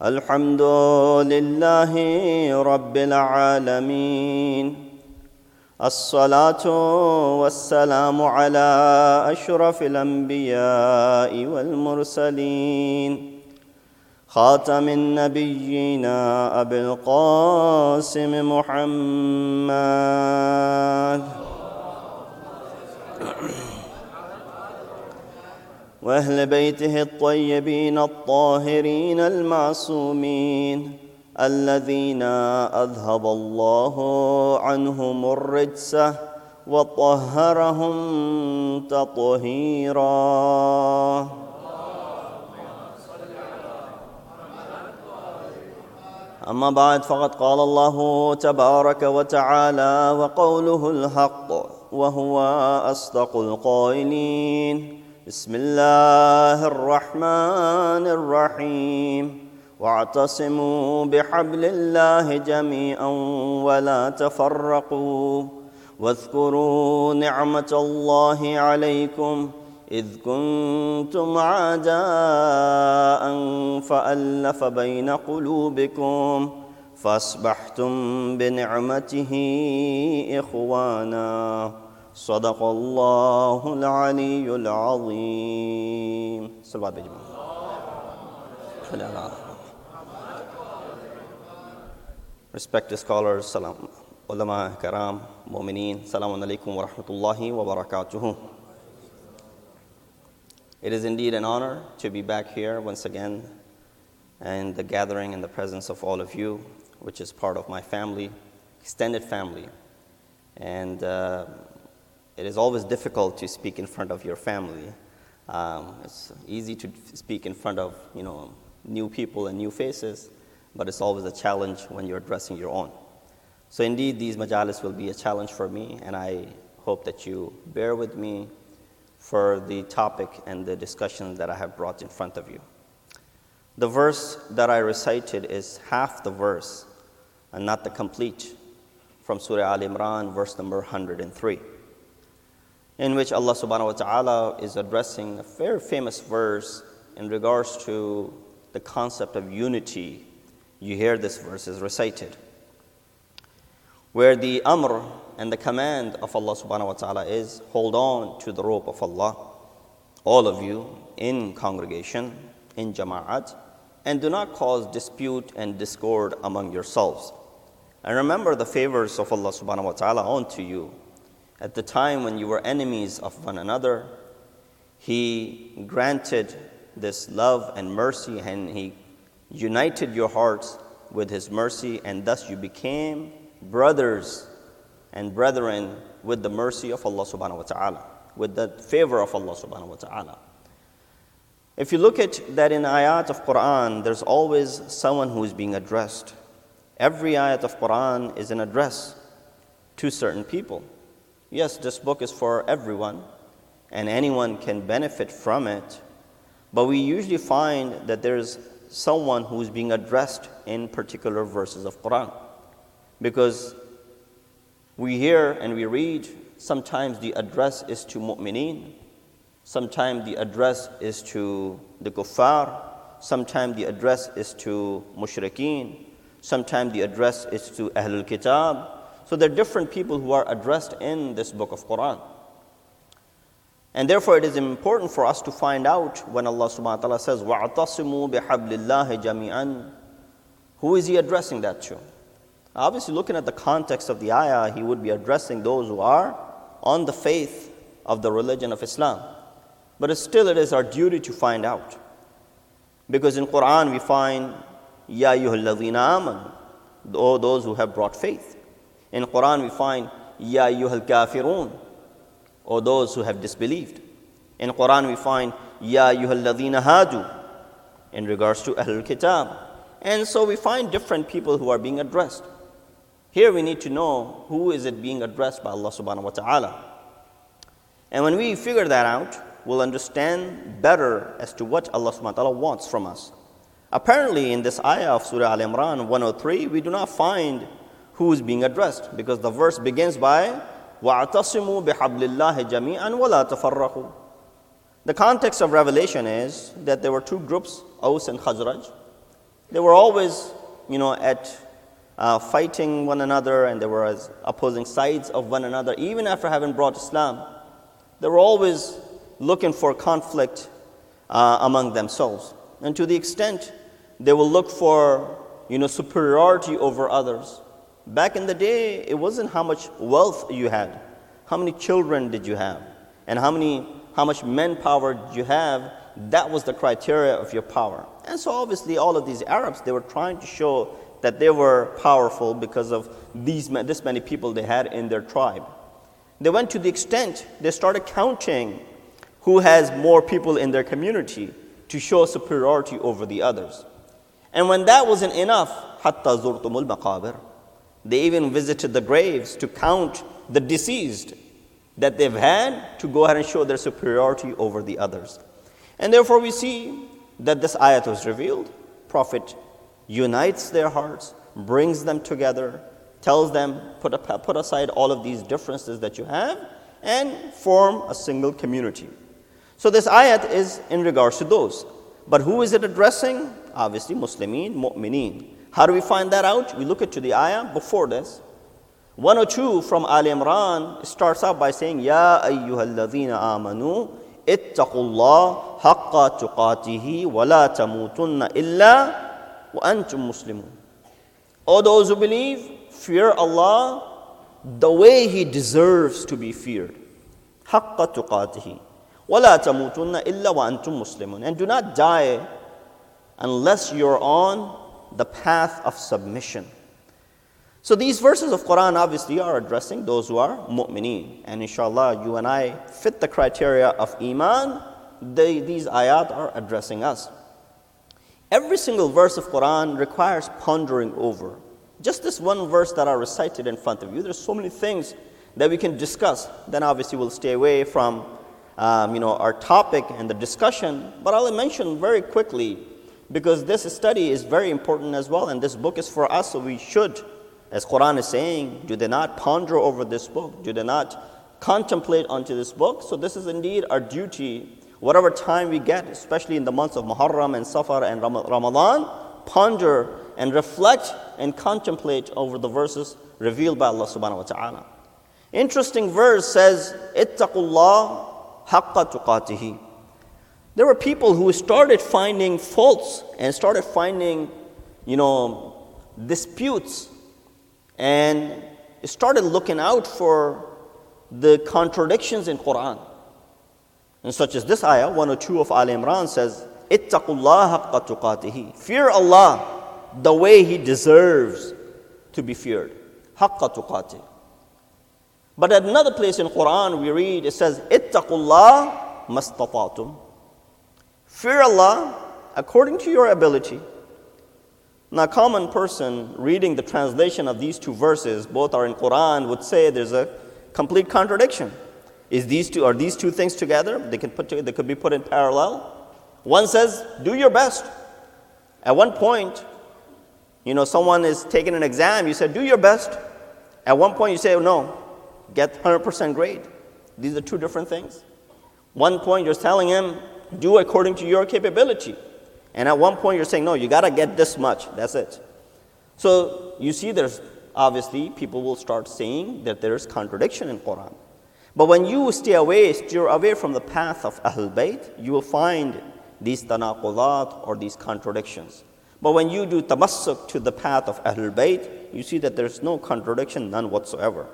الحمد لله رب العالمين الصلاة والسلام على أشرف الأنبياء والمرسلين خاتم النبيين أبي القاسم محمد وأهل بيته الطيبين الطاهرين المعصومين الذين أذهب الله عنهم الرجس وطهرهم تطهيرا. أما بعد فقد قال الله تبارك وتعالى وقوله الحق وهو أصدق القائلين بسم الله الرحمن الرحيم واعتصموا بحبل الله جميعا ولا تفرقوا واذكروا نعمة الله عليكم إذ كنتم أعداء فألف بين قلوبكم فأصبحتم بنعمته إخوانا صدق الله العلي العظيم. صلوات بجمع. Respected scholars, salam, ulama, karam, mu'mineen, salamun alaikum wa rahmatullahi wa barakatuhu. It is indeed an honor to be back here once again and the gathering in the presence of all of you, which is part of my family, extended family. And it is always difficult to speak in front of your family. It's easy to speak in front of new people and new faces, but it's always a challenge when you're addressing your own. So indeed, these majalis will be a challenge for me, and I hope that you bear with me for the topic and the discussion that I have brought in front of you. The verse that I recited is half the verse and not the complete, from Surah Al-Imran, verse number 103. In which Allah subhanahu wa ta'ala is addressing a very famous verse in regards to the concept of unity. You hear this verse is recited, where the amr and the command of Allah subhanahu wa ta'ala is, hold on to the rope of Allah, all of you in congregation, in jama'at, and do not cause dispute and discord among yourselves. And remember the favors of Allah subhanahu wa ta'ala onto you. At the time when you were enemies of one another, He granted this love and mercy, and He united your hearts with His mercy, and thus you became brothers and brethren with the mercy of Allah subhanahu wa ta'ala, with the favor of Allah subhanahu wa ta'ala. If you look at that in ayat of Quran, there's always someone who is being addressed. Every ayat of Quran is an address to certain people. Yes, this book is for everyone, and anyone can benefit from it, but we usually find that there's someone who's being addressed in particular verses of Quran. Because we hear and we read, sometimes the address is to mu'mineen, sometimes the address is to the kuffar, sometimes the address is to mushrikeen, sometimes the address is to Ahlul Kitab. So there are different people who are addressed in this book of Quran. And therefore it is important for us to find out when Allah subhanahu wa ta'ala says, وَاعْتَصِمُوا بِحَبْلِ اللَّهِ جَمِيعًا, who is He addressing that to? Obviously, looking at the context of the ayah, He would be addressing those who are on the faith of the religion of Islam. But it is our duty to find out. Because in Quran we find, Ya ayyuhal ladhina amanu, those who have brought faith. In Quran we find, Ya ayyuhal kafirun, or those who have disbelieved. In Quran we find, Ya ayyuhal ladhina hadu, in regards to Ahlul Kitab. And so we find different people who are being addressed. Here we need to know who is it being addressed by Allah subhanahu wa ta'ala. And when we figure that out, we'll understand better as to what Allah subhanahu wa ta'ala wants from us. Apparently in this ayah of Surah Al-Imran 103, we do not find who is being addressed, because the verse begins by وَاعْتَصِمُوا بِحَبْلِ اللَّهِ جَمِيعًا وَلَا تَفَرَّقُوا. The context of revelation is that there were two groups, Aus and Khazraj, They were always, at fighting one another, and they were as opposing sides of one another. Even after having brought Islam, they were always looking for conflict among themselves. And to the extent they will look for, superiority over others. Back in the day, it wasn't how much wealth you had, how many children did you have, and how much manpower did you have. That was the criteria of your power. And so obviously all of these Arabs, they were trying to show that they were powerful because of this many people they had in their tribe. They went to the extent they started counting who has more people in their community to show superiority over the others. And when that wasn't enough, حَتَّى زُرْتُمُ الْمَقَابِرِ, they even visited the graves to count the deceased that they've had to go ahead and show their superiority over the others. And therefore we see that this ayat was revealed. Prophet unites their hearts, brings them together, tells them, put aside all of these differences that you have, and form a single community. So this ayat is in regards to those. But who is it addressing? Obviously Muslimin, Mu'mineen. How do we find that out? We look at the ayah before this. 102 from Ali Imran starts out by saying, Ya ayyuhalladhina amanu, ittaqullah haqqa tuqatihi wa la tamutunna illa wa antum muslimun. O those who believe, fear Allah the way He deserves to be feared. Haqqa tuqatihi wa la tamutunna illa wa antum muslimun. And do not die unless you're on the path of submission. So these verses of Quran obviously are addressing those who are mu'mineen. And inshallah, you and I fit the criteria of iman. These ayat are addressing us. Every single verse of Quran requires pondering over. Just this one verse that I recited in front of you, there's so many things that we can discuss. Then obviously we'll stay away from our topic and the discussion. But I'll mention very quickly, because this study is very important as well, and this book is for us, so we should, as Quran is saying, do they not ponder over this book? Do they not contemplate onto this book? So this is indeed our duty, whatever time we get, especially in the months of Muharram and Safar and Ramadan, ponder and reflect and contemplate over the verses revealed by Allah subhanahu wa ta'ala. Interesting verse says, Ittaqullah haqqa tuqatihi. There were people who started finding faults and started finding, disputes, and started looking out for the contradictions in Quran. And such as this ayah, 102 of Al Imran says, Ittaqullah haqqa tuqatihi. Fear Allah the way He deserves to be feared. Haqqa tuqatihi. But at another place in Quran we read, it says, Ittaqullah mastata'tum. Fear Allah according to your ability. Now, a common person reading the translation of these two verses, both are in Quran, would say there's a complete contradiction. Are these two things together? They could be put in parallel. One says, do your best. At one point, someone is taking an exam, you said, do your best. At one point you say, no, get 100% grade. These are two different things. One point you're telling him, do according to your capability. And at one point you're saying, no, you got to get this much. That's it. So you see there's obviously people will start saying that there's contradiction in Quran. But when you steer away from the path of Ahlul Bayt, you will find these tanaqulat or these contradictions. But when you do tamassuk to the path of Ahlul Bayt, you see that there's no contradiction, none whatsoever.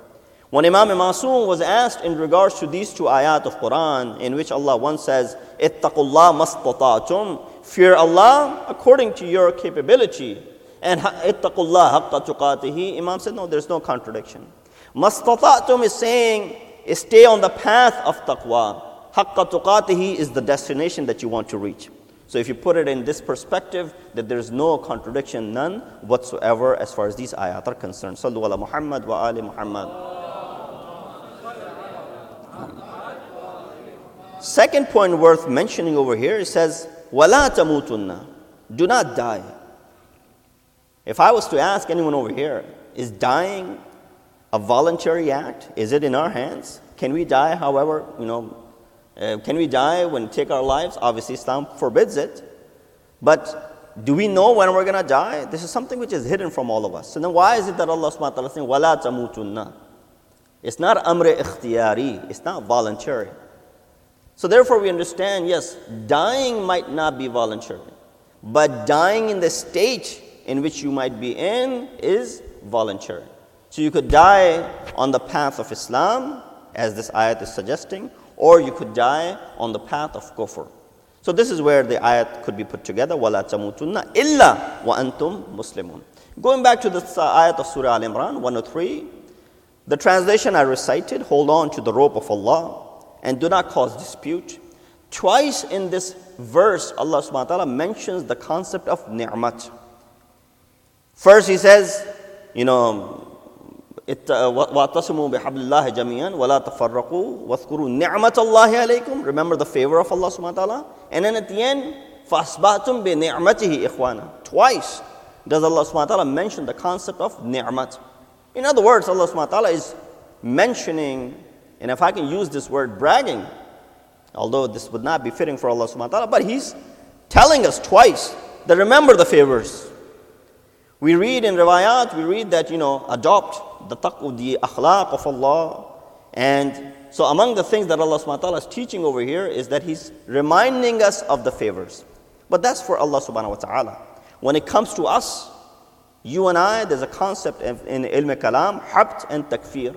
When Imam Masoom was asked in regards to these two ayat of Quran, in which Allah once says, Ittaqullah mastata'tum, fear Allah according to your capability, and Ittaqullah haqqa tuqatihi, Imam said, no, there's no contradiction. Mastata'tum is saying, stay on the path of taqwa. Haqqa tuqatihi is the destination that you want to reach. So if you put it in this perspective, that there's no contradiction, none whatsoever as far as these ayat are concerned. Sallu ala Muhammad wa ali Muhammad. Second point worth mentioning over here, it says, وَلَا تَمُوتُنَّ. Do not die. If I was to ask anyone over here, is dying a voluntary act? Is it in our hands? Can we die however, can we die when we take our lives? Obviously Islam forbids it. But do we know when we're going to die? This is something which is hidden from all of us. So then why is it that Allah subhanahu wa ta'ala is saying, وَلَا تَمُوتُنَّ? It's not amr ikhtiyari. It's not voluntary. So therefore we understand, yes, dying might not be voluntary. But dying in the state in which you might be in is voluntary. So you could die on the path of Islam, as this ayat is suggesting, or you could die on the path of kufr. So this is where the ayat could be put together, وَلَا تَمُوتُنَّ إِلَّا وَأَنْتُمْ مُسْلِمُونَ. Going back to the ayat of Surah Al-Imran, 103, the translation I recited, hold on to the rope of Allah and do not cause dispute. Twice in this verse, Allah subhanahu wa ta'ala mentions the concept of ni'mat. First he says, وَاعْتَصِمُوا بِحَبْلِ اللَّهِ جَمِيعًا وَلَا تَفَرَّقُوا وَاذْكُرُوا نِعْمَةَ اللَّهِ عَلَيْكُمْ. Remember the favor of Allah subhanahu wa ta'ala. And then at the end, فَأَصْبَحْتُمْ بِنِعْمَتِهِ إِخْوَانًا. Twice does Allah subhanahu wa ta'ala mention the concept of ni'mat. In other words, Allah subhanahu wa ta'ala is mentioning, and if I can use this word, bragging, although this would not be fitting for Allah subhanahu wa ta'ala, but He's telling us twice that remember the favors. We read in riwayat, we read that, adopt the akhlaq of Allah. And so among the things that Allah subhanahu wa ta'ala is teaching over here is that He's reminding us of the favors. But that's for Allah subhanahu wa ta'ala. When it comes to us, you and I, there's a concept in ilm kalam, habt and takfir.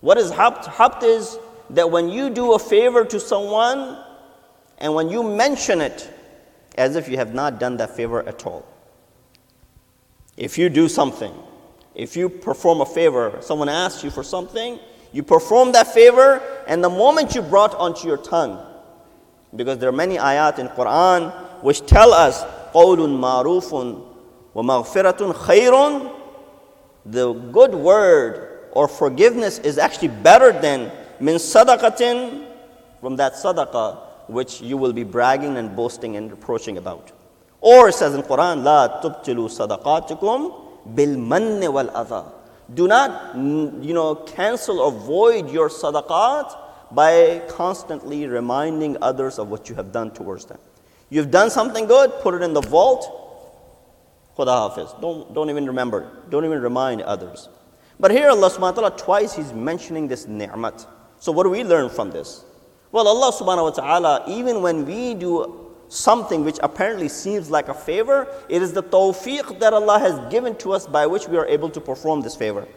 What is habt? Habt is that when you do a favor to someone and when you mention it as if you have not done that favor at all. If you do something, if you perform a favor, someone asks you for something, you perform that favor, and the moment you brought onto your tongue, because there are many ayat in Quran which tell us, قَوْلٌ مَعْرُوفٌ وَمَغْفِرَةٌ خَيْرٌ. The good word or forgiveness is actually better than min sadaqatin, from that sadaqah which you will be bragging and boasting and reproaching about. Or it says in Quran, لا تبتلوا صدقاتكم بالمن والأذى. Do not, cancel or void your sadaqat by constantly reminding others of what you have done towards them. You've done something good, put it in the vault. Khuda Hafiz. Don't even remember. Don't even remind others. But here Allah subhanahu wa ta'ala twice He's mentioning this ni'mat. So what do we learn from this? Well, Allah subhanahu wa ta'ala, even when we do something which apparently seems like a favor, it is the tawfiq that Allah has given to us by which we are able to perform this favor.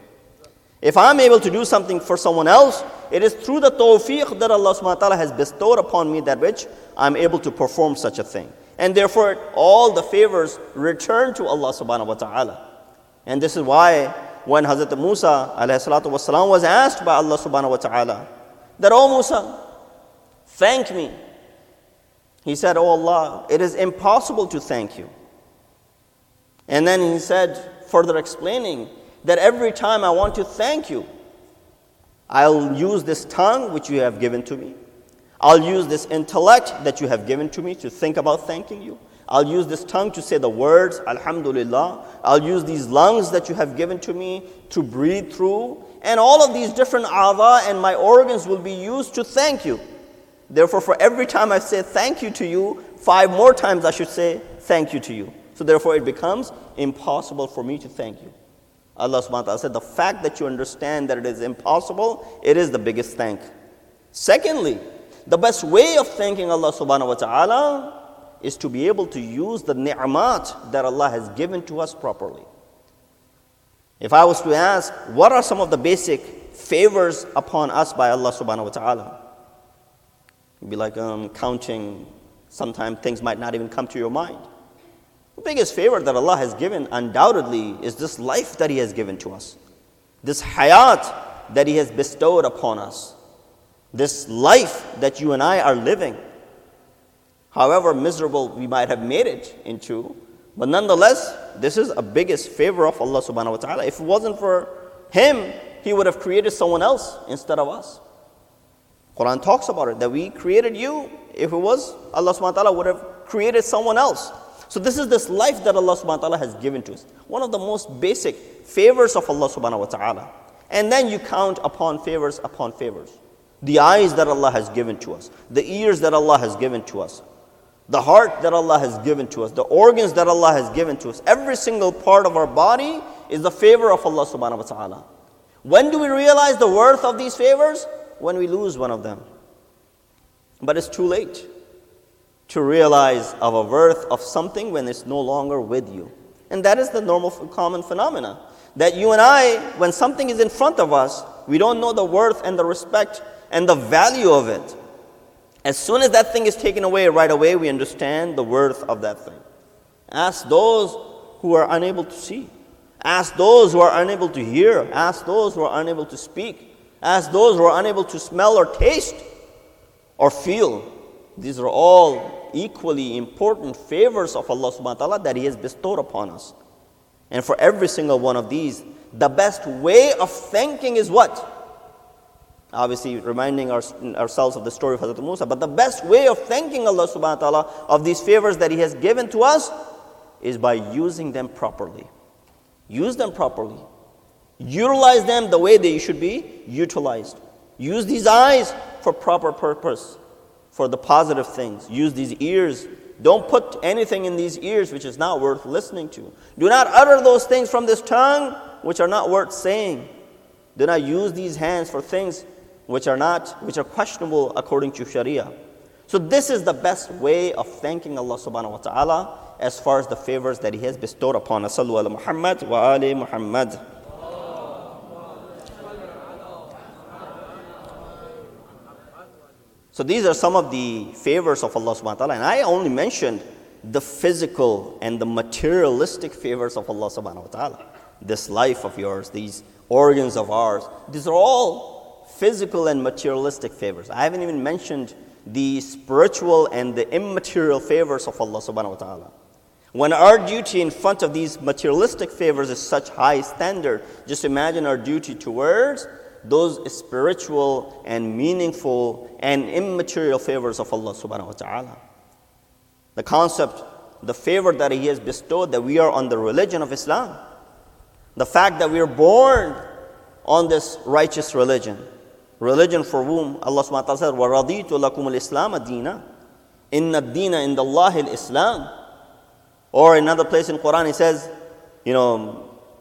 If I'm able to do something for someone else, it is through the tawfiq that Allah subhanahu wa ta'ala has bestowed upon me that which I'm able to perform such a thing. And therefore, all the favors return to Allah subhanahu wa ta'ala. And this is why when Hazrat Musa alayhi salatu wasalam was asked by Allah subhanahu wa ta'ala that, "Oh Musa, thank me." He said, "Oh Allah, it is impossible to thank you." And then he said, further explaining, that every time I want to thank you, I'll use this tongue which you have given to me. I'll use this intellect that you have given to me to think about thanking you. I'll use this tongue to say the words, Alhamdulillah. I'll use these lungs that you have given to me to breathe through. And all of these different a'dha and my organs will be used to thank you. Therefore, for every time I say thank you to you, 5 more times I should say thank you to you. So therefore, it becomes impossible for me to thank you. Allah subhanahu wa ta'ala said, the fact that you understand that it is impossible, it is the biggest thank. Secondly, the best way of thanking Allah subhanahu wa ta'ala is to be able to use the ni'mat that Allah has given to us properly. If I was to ask, what are some of the basic favors upon us by Allah subhanahu wa ta'ala? It'd be like counting. Sometimes things might not even come to your mind. The biggest favor that Allah has given undoubtedly is this life that He has given to us. This hayat that He has bestowed upon us. This life that you and I are living. However miserable we might have made it into, but nonetheless, this is a biggest favor of Allah subhanahu wa ta'ala. If it wasn't for Him, He would have created someone else instead of us. Quran talks about it, that we created you. If it was, Allah subhanahu wa ta'ala would have created someone else. So this is this life that Allah subhanahu wa ta'ala has given to us. One of the most basic favors of Allah subhanahu wa ta'ala. And then you count upon favors upon favors. The eyes that Allah has given to us. The ears that Allah has given to us. the heart that Allah has given to us, the organs that Allah has given to us, every single part of our body is the favor of Allah subhanahu wa ta'ala. When do we realize the worth of these favors? When we lose one of them. But it's too late to realize of a worth of something when it's no longer with you. And that is the normal common phenomena. That you and I, when something is in front of us, we don't know the worth and the respect and the value of it. As soon as that thing is taken away, right away we understand the worth of that thing. Ask those who are unable to see. Ask those who are unable to hear. Ask those who are unable to speak. Ask those who are unable to smell or taste or feel. These are all equally important favors of Allah subhanahu wa ta'ala that He has bestowed upon us. And for every single one of these, the best way of thanking is what? Obviously, reminding ourselves of the story of Hazrat Musa. But the best way of thanking Allah subhanahu wa ta'ala of these favors that He has given to us is by using them properly. Use them properly. Utilize them the way they should be utilized. Use these eyes for proper purpose, for the positive things. Use these ears. Don't put anything in these ears which is not worth listening to. Do not utter those things from this tongue which are not worth saying. Do not use these hands for things which are questionable according to Sharia. So this is the best way of thanking Allah subhanahu wa ta'ala as far as the favors that He has bestowed upon us. Sallu ala Muhammad wa ali Muhammad. So these are some of the favors of Allah subhanahu wa ta'ala. And I only mentioned the physical and the materialistic favors of Allah subhanahu wa ta'ala. This life of yours, these organs of ours, these are all physical and materialistic favors. I haven't even mentioned the spiritual and the immaterial favors of Allah subhanahu wa ta'ala. When our duty in front of these materialistic favors is such high standard, just imagine our duty towards those spiritual and meaningful and immaterial favors of Allah subhanahu wa ta'ala. The concept, the favor that He has bestowed, that we are on the religion of Islam. The fact that we are born on this righteous religion. Religion for whom Allah subhanahu wa ta'ala said, وَرَضِيتُ لَكُمُ الْإِسْلَامَ دِينًا إِنَّ الدِّينَ عِنْدَ اللَّهِ الْإِسْلَامِ. Or another place in Quran He says,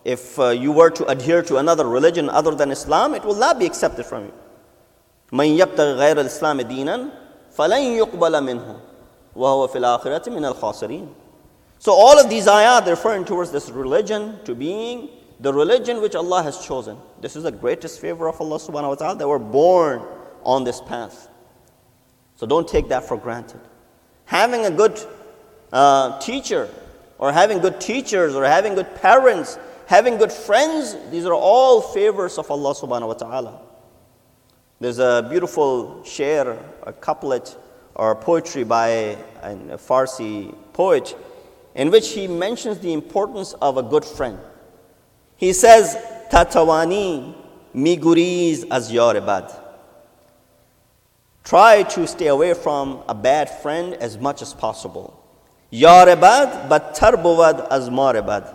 if you were to adhere to another religion other than Islam, it will not be accepted from you. مَنْ يَبْتَغِ غَيْرَ الْإِسْلَامِ دِينًا فَلَنْ يُقْبَلَ مِنْهُ وَهُوَ فِي الْآخِرَةِ مِنَ الْخَاسِرِينَ. So all of these ayat referring towards this religion to being the religion which Allah has chosen. This is the greatest favor of Allah subhanahu wa ta'ala, that we're born on this path. So don't take that for granted. Having a good teacher, or having good teachers, or having good parents, having good friends, these are all favors of Allah subhanahu wa ta'ala. There's a beautiful shair, a couplet, or poetry by a Farsi poet, in which he mentions the importance of a good friend. He says, Tatawani miguriz az yar bad. Try to stay away from a bad friend as much as possible. Yar bad battar bovad az mar bad.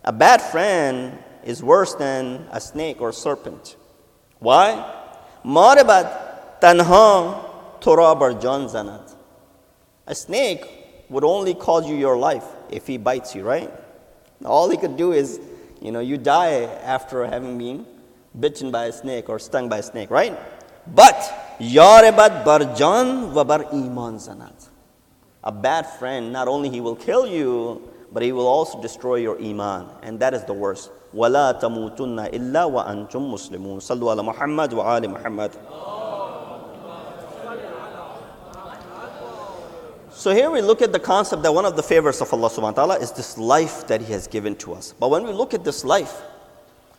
A bad friend is worse than a snake or serpent. Why? Mar bad tanha tora bar jan zanat. A snake would only cause you your life if he bites you, right? All he could do is, you die after having been bitten by a snake or stung by a snake, right? But yarebat barjan wa bar iman zanat. A bad friend, not only he will kill you, but he will also destroy your iman, and that is the worst. وَلَا تَمُوتُنَّ إِلَّا وَأَنْتُمْ مُسْلِمُونَ صلوا على محمد وآل محمد. So here we look at the concept that one of the favors of Allah subhanahu wa ta'ala is this life that He has given to us. But when we look at this life,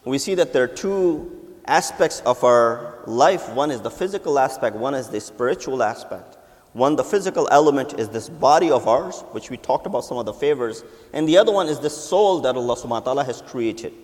we see that there are two aspects of our life. One is the physical aspect, one is the spiritual aspect. One, the physical element, is this body of ours, which we talked about some of the favors. And the other one is this soul that Allah subhanahu wa ta'ala has created.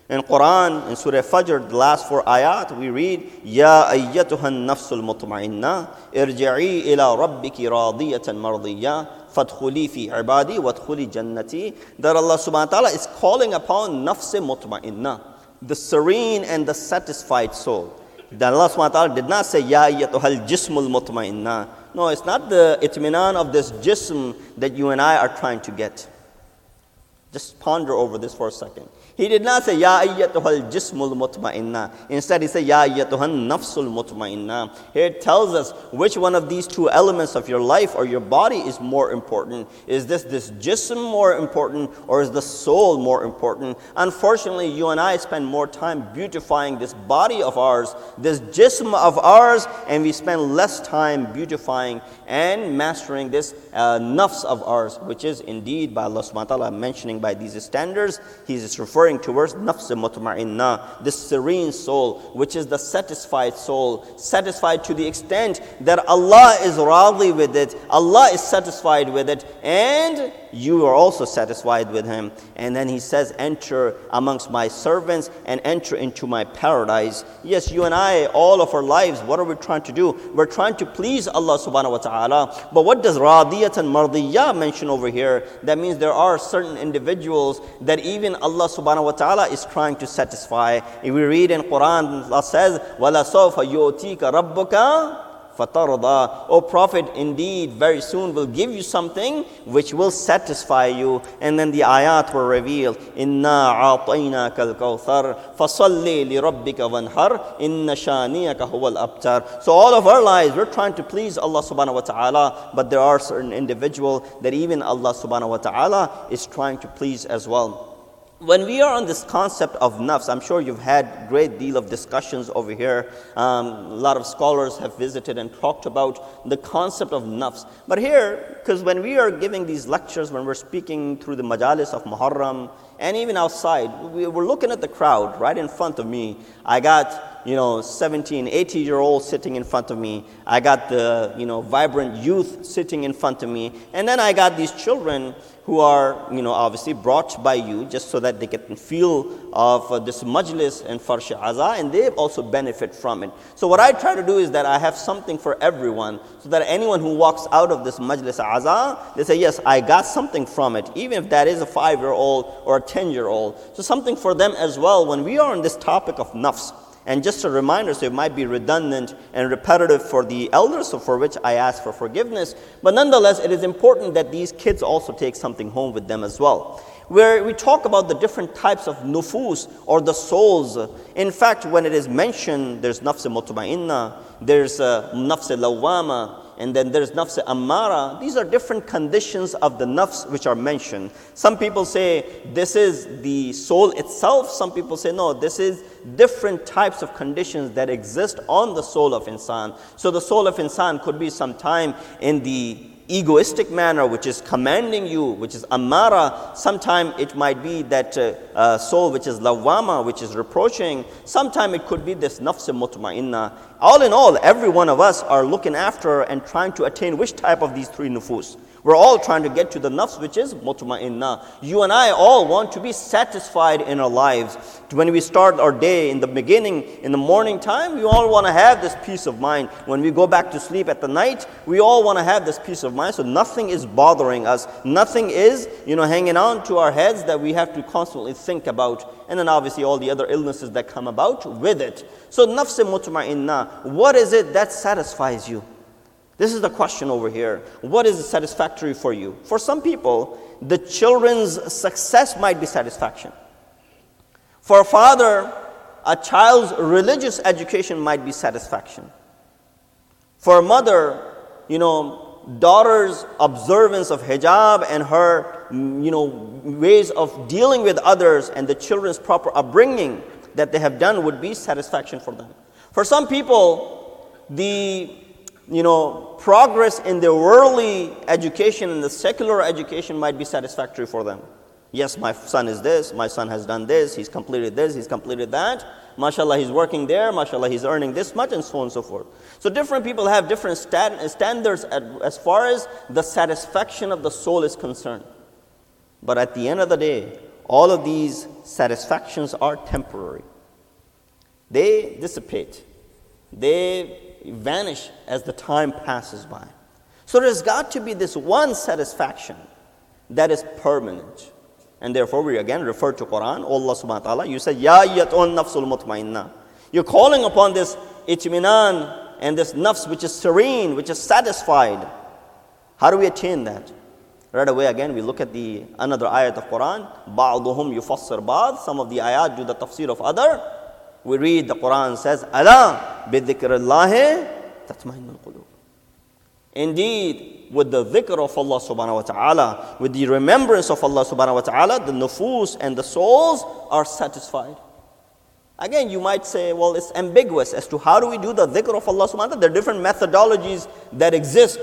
In Quran, in Surah Fajr, the last 4 ayat, we read, Ya ayyatuhan nafsul mutma'inna, irja'i ila rabbiki radiyatan mardiyya, fadkhuli fi ibadi, wadkhuli jannati. That Allah subhanahu wa ta'ala is calling upon nafs mutma'inna, the serene and the satisfied soul. That Allah subhanahu wa ta'ala did not say, Ya ayyatuhal jismul mutma'inna, No, it's not the itminan of this jism that you and I are trying to get. Just ponder over this for a second. He did not say, Ya ayyatuhal jismul mutma'inna. Instead, he said, Ya ayyatuhan nafsul mutma'inna. Here it tells us which one of these two elements of your life or your body is more important. Is this jism more important, or is the soul more important? Unfortunately, you and I spend more time beautifying this body of ours, this jism of ours, and we spend less time beautifying and mastering this nafs of ours, which is indeed by Allah subhanahu wa ta'ala mentioning by these standards. He is referring towards nafs mutma'inna, this serene soul, which is the satisfied soul, satisfied to the extent that Allah is radhi with it, Allah is satisfied with it, and you are also satisfied with Him. And then He says, enter amongst my servants and enter into my paradise. Yes, you and I, all of our lives, what are we trying to do? We're trying to please Allah subhanahu wa ta'ala. But what does radiyat and mardiyah mention over here? That means there are certain individuals that even Allah subhanahu wa ta'ala is trying to satisfy. If we read in Quran, Allah says, وَلَا سَوْفَ يُؤْتِيكَ رَبُّكَ فَتَرْضَى. O Prophet, indeed, very soon will give you something which will satisfy you. And then the ayat were revealed. إِنَّا عَطَيْنَاكَ الْكَوْثَرَ فَصَلِّ لِرَبِّكَ وَانْحَرْ إِنَّ شَانِيَكَ هُوَ الْأَبْتَرُ. So all of our lives, we're trying to please Allah subhanahu wa ta'ala, but there are certain individuals that even Allah subhanahu wa ta'ala is trying to please as well. When we are on this concept of nafs, I'm sure you've had great deal of discussions over here. A lot of scholars have visited and talked about the concept of nafs. But here, because when we are giving these lectures, when we're speaking through the Majlis of Muharram, and even outside, we're looking at the crowd right in front of me. I got 17, 18-year-olds sitting in front of me. I got the, vibrant youth sitting in front of me. And then I got these children who are, obviously brought by you just so that they can feel of this majlis and farsh aza, and they also benefit from it. So what I try to do is that I have something for everyone, so that anyone who walks out of this majlis aza, they say, yes, I got something from it, even if that is a 5-year-old or a 10-year-old. So something for them as well when we are on this topic of nafs. And just a reminder, so it might be redundant and repetitive for the elders, so for which I ask for forgiveness. But nonetheless, it is important that these kids also take something home with them as well. Where we talk about the different types of nufus, or the souls. In fact, when it is mentioned, there's nafs mutma'inna, there's nafs lawwama, and then there's nafs ammara. These are different conditions of the nafs which are mentioned. Some people say this is the soul itself. Some people say no, this is different types of conditions that exist on the soul of insan. So the soul of insan could be sometime in the egoistic manner, which is commanding you, which is ammara. Sometime it might be that soul which is lawwama, which is reproaching. Sometime it could be this nafs mutma'inna. All in all, every one of us are looking after and trying to attain which type of these three nufus? We're all trying to get to the nafs which is mutma'inna. You and I all want to be satisfied in our lives. When we start our day in the beginning, in the morning time, we all want to have this peace of mind. When we go back to sleep at the night, we all want to have this peace of mind. So nothing is bothering us. Nothing is, hanging on to our heads that we have to constantly think about. And then obviously all the other illnesses that come about with it. So nafs mutma'inna, what is it that satisfies you? This is the question over here. What is satisfactory for you? For some people, the children's success might be satisfaction. For a father, a child's religious education might be satisfaction. For a mother, daughter's observance of hijab and her, ways of dealing with others and the children's proper upbringing that they have done would be satisfaction for them. For some people, the progress in their worldly education and the secular education might be satisfactory for them. Yes, my son is this, my son has done this, he's completed this, he's completed that. MashaAllah, he's working there, MashaAllah, he's earning this much, and so on and so forth. So different people have different standards as far as the satisfaction of the soul is concerned. But at the end of the day, all of these satisfactions are temporary. They dissipate. They vanish as the time passes by. So there's got to be this one satisfaction that is permanent. And therefore we again refer to Quran. Allah subhanahu wa ta'ala, you say, Ya ayyatuhan nafsul mutma'inna. You're calling upon this itminan and this nafs which is serene, which is satisfied. How do we attain that? Right away again we look at the another ayat of Quran. بَعْضُهُمْ يُفَسِّرْ بَعْض. Some of the ayat do the tafsir of other. We read the Quran says, أَلَا بِذِكْرِ اللَّهِ تَطْمَئِنُّ الْقُلُوبُ. Indeed, with the dhikr of Allah subhanahu wa ta'ala, with the remembrance of Allah subhanahu wa ta'ala, the nufus and the souls are satisfied. Again, you might say, well, it's ambiguous as to how do we do the dhikr of Allah subhanahu wa ta'ala. There are different methodologies that exist.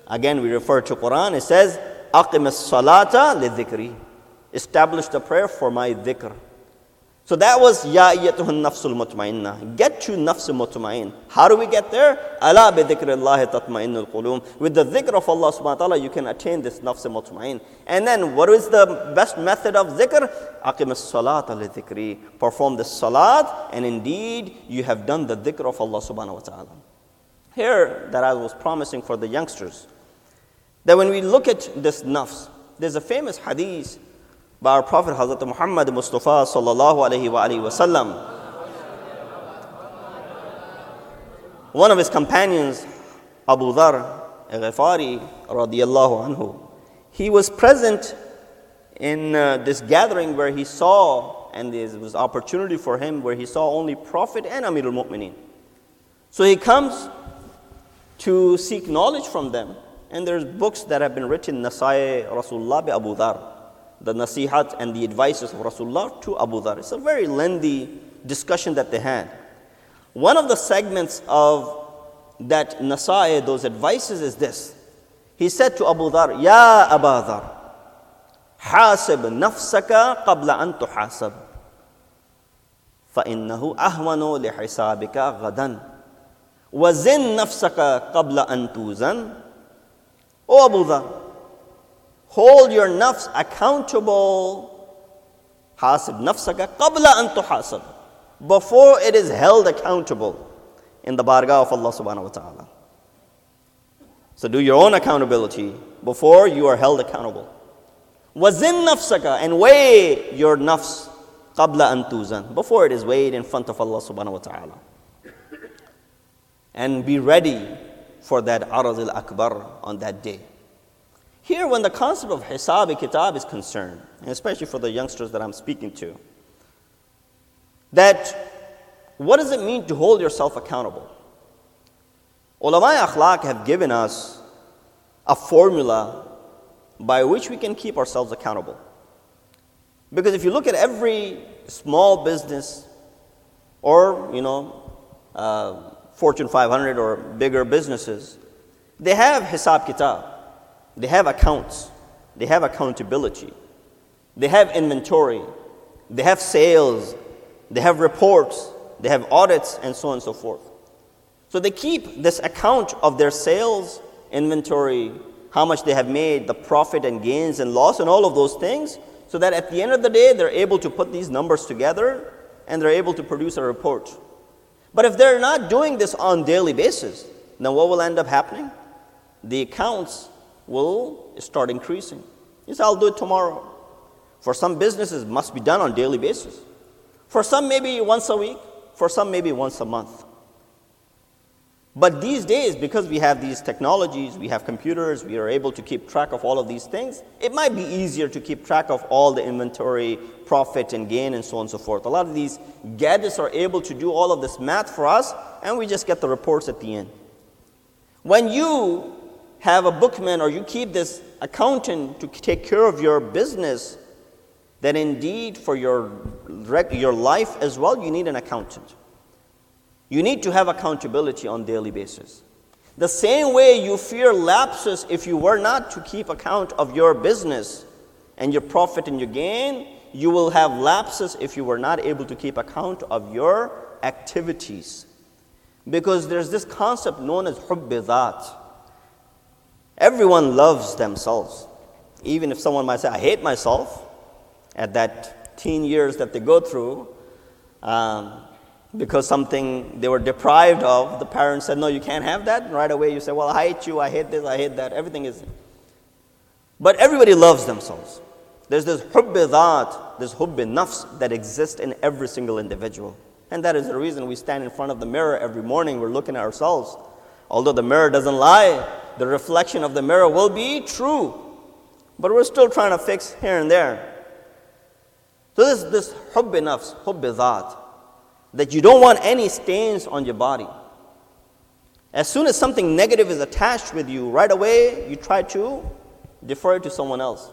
Again, we refer to Quran. It says, أَقِمِ الصَّلَاةَ لِذِكْرِ. Establish the prayer for my dhikr. So that was Ya ayyatuhun nafsul mutmainna. Get to nafsul mutmain. How do we get there? Ala bi dhikrillahi tatma'innul qulub. With the dhikr of Allah subhanahu wa ta'ala, you can attain this nafsul mutmain. And then what is the best method of dhikr? Aqim as-salata li dhikri. Perform the salat, and indeed you have done the dhikr of Allah subhanahu wa ta'ala. Here that I was promising for the youngsters, that when we look at this nafs, there's a famous hadith by our Prophet Hazrat Muhammad Mustafa sallallahu alayhi wa alihi wasallam. One of his companions, Abu Dhar al-Ghifari radiyallahu anhu, he was present in this gathering where he saw, and there was opportunity for him where he saw only Prophet and Amir al-Mu'mineen. So he comes to seek knowledge from them, and there's books that have been written, Nasai Rasulullah bi Abu Dhar, the nasihat and the advices of Rasulullah to Abu Dhar. It's a very lengthy discussion that they had. One of the segments of that nasai, those advices, is this. He said to Abu Dhar, Ya Abu Dhar, حاسب نفسك قبل أن تحاسب فإنه أهون لحسابك غدا وزن نفسك قبل أن توزن. O Abu Dhar, hold your nafs accountable. Hasib nafsaka qabla an tuhasab. Before it is held accountable in the bargah of Allah subhanahu wa ta'ala. So do your own accountability before you are held accountable. Wazin nafsaka, and weigh your nafs qabla an tuzan, before it is weighed in front of Allah subhanahu wa ta'ala. And be ready for that araz al-akbar on that day. Here, when the concept of hisab kitab is concerned, and especially for the youngsters that I'm speaking to, that what does it mean to hold yourself accountable? Ulama akhlaq have given us a formula by which we can keep ourselves accountable. Because if you look at every small business or, Fortune 500 or bigger businesses, they have hisab kitab. They have accounts, they have accountability, they have inventory, they have sales, they have reports, they have audits, and so on and so forth. So they keep this account of their sales, inventory, how much they have made, the profit and gains and loss, and all of those things, so that at the end of the day, they're able to put these numbers together and they're able to produce a report. But if they're not doing this on a daily basis, then what will end up happening? The accounts will start increasing. Yes, I'll do it tomorrow. For some businesses, it must be done on a daily basis. For some, maybe once a week. For some, maybe once a month. But these days, because we have these technologies, we have computers, we are able to keep track of all of these things, it might be easier to keep track of all the inventory, profit and gain, and so on and so forth. A lot of these gadgets are able to do all of this math for us, and we just get the reports at the end. When you have a bookman or you keep this accountant to take care of your business, then indeed for your life as well, you need an accountant. You need to have accountability on a daily basis. The same way you fear lapses if you were not to keep account of your business and your profit and your gain, you will have lapses if you were not able to keep account of your activities. Because there's this concept known as hubbi dhat. Everyone loves themselves. Even if someone might say, I hate myself, at that teen years that they go through, because something they were deprived of, the parents said, no, you can't have that. And right away you say, well, I hate you, I hate this, I hate that. Everything is. But everybody loves themselves. There's this hubbi dhat, this hubbi nafs that exists in every single individual. And that is the reason we stand in front of the mirror every morning. We're looking at ourselves. Although the mirror doesn't lie, the reflection of the mirror will be true. But we're still trying to fix here and there. So this hubb nafs, hubb dhat, that you don't want any stains on your body. As soon as something negative is attached with you, right away you try to defer it to someone else.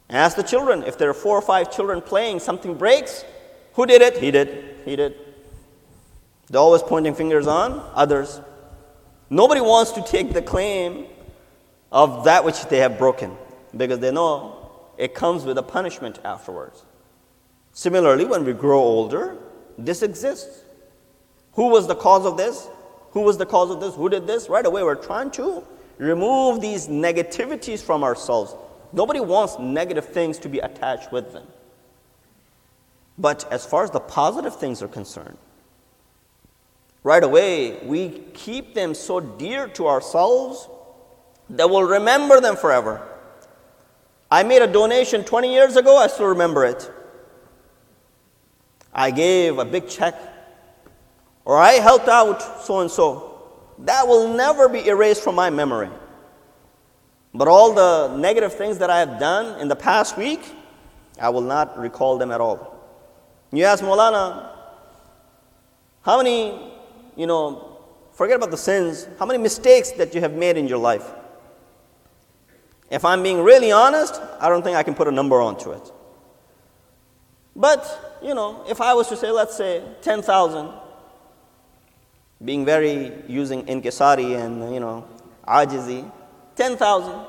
Ask the children, if there are 4 or 5 children playing, something breaks, who did it? He did. They're always pointing fingers on others. Nobody wants to take the claim of that which they have broken, because they know it comes with a punishment afterwards. Similarly, when we grow older, this exists. Who was the cause of this? Who was the cause of this? Who did this? Right away, we're trying to remove these negativities from ourselves. Nobody wants negative things to be attached with them. But as far as the positive things are concerned, right away, we keep them so dear to ourselves that we'll remember them forever. I made a donation 20 years ago, I still remember it. I gave a big check, or I helped out so-and-so. That will never be erased from my memory. But all the negative things that I have done in the past week, I will not recall them at all. You ask Maulana, how many, forget about the sins, how many mistakes that you have made in your life? If I'm being really honest, I don't think I can put a number onto it. But, if I was to say, let's say 10,000, being very using inkisari and, ajizi, 10,000.